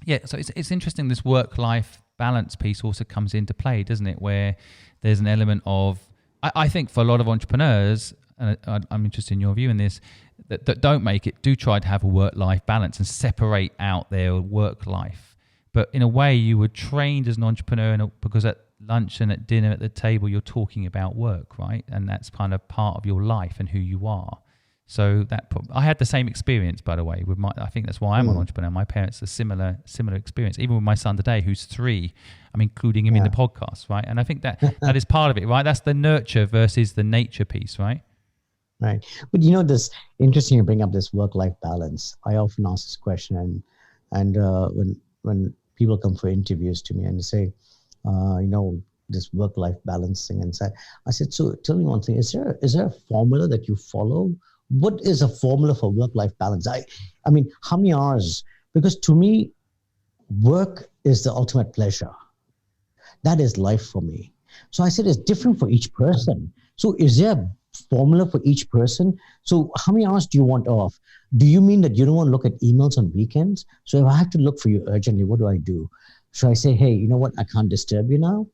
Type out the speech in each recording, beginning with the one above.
Yeah, so it's interesting. This work-life balance piece also comes into play, doesn't it? Where there's an element of, I think for a lot of entrepreneurs, and I'm interested in your view in this, that don't make it, do try to have a work-life balance and separate out their work life. But in a way, you were trained as an entrepreneur because at lunch and at dinner at the table, you're talking about work, right? And that's kind of part of your life and who you are. So I had the same experience, by the way. I think that's why I'm an entrepreneur. My parents a similar experience. Even with my son today, who's 3, I'm including him in the podcast, right? And I think that is part of it, right? That's the nurture versus the nature piece, right? Right. But this interesting you bring up this work-life balance. I often ask this question, and when people come for interviews to me and they say, this work-life balance thing, and I said, so tell me one thing: is there a formula that you follow? What is a formula for work-life balance? I mean, how many hours? Because to me, work is the ultimate pleasure. That is life for me. So I said it's different for each person. So is there a formula for each person? So how many hours do you want off? Do you mean that you don't want to look at emails on weekends? So if I have to look for you urgently, what do I do? Should I say, hey, you know what? I can't disturb you now.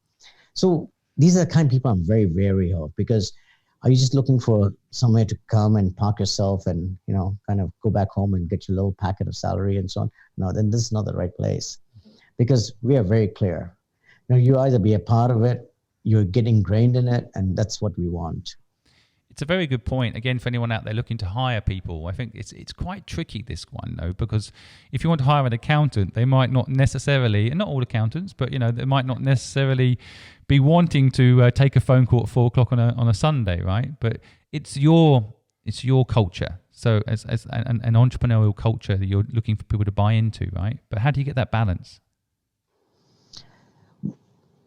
So these are the kind of people I'm very wary of, because are you just looking for somewhere to come and park yourself and, kind of go back home and get your little packet of salary and so on? No, then this is not the right place, because we are very clear. You either be a part of it, you get ingrained in it, and that's what we want. It's a very good point. Again, for anyone out there looking to hire people, I think it's quite tricky, this one, though, because if you want to hire an accountant, they might not necessarily, and not all accountants, but they might not necessarily be wanting to take a phone call at 4:00 on a Sunday, right? But it's your culture. So as an entrepreneurial culture that you're looking for people to buy into, right? But how do you get that balance?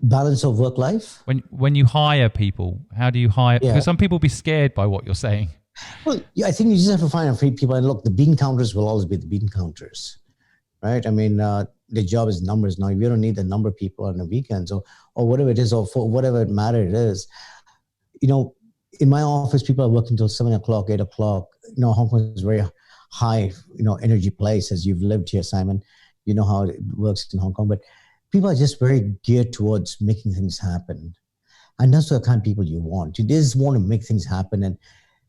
Balance of work life? When you hire people, how do you hire? Yeah. Because some people will be scared by what you're saying. Well, I think you just have to find a few people. And look, the bean counters will always be the bean counters, right? I mean, the job is numbers now. You don't need the number of people on the weekends or whatever it is, or for whatever matter it is. In my office, people are working till 7 o'clock, 8 o'clock. Hong Kong is a very high, energy place. As you've lived here, Simon, you know how it works in Hong Kong. But people are just very geared towards making things happen. And that's the kind of people you want. You just want to make things happen, and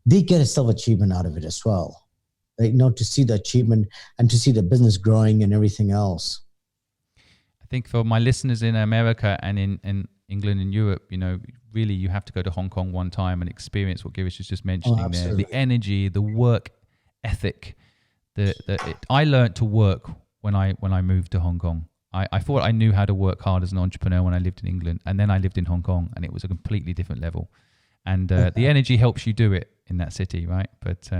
they get a self-achievement out of it as well. To see the achievement and to see the business growing and everything else. I think for my listeners in America and in England and Europe, really you have to go to Hong Kong one time and experience what Girish was just mentioning there. The energy, the work ethic. I learned to work when I moved to Hong Kong. I thought I knew how to work hard as an entrepreneur when I lived in England, and then I lived in Hong Kong, and it was a completely different level. And the energy helps you do it in that city, right? But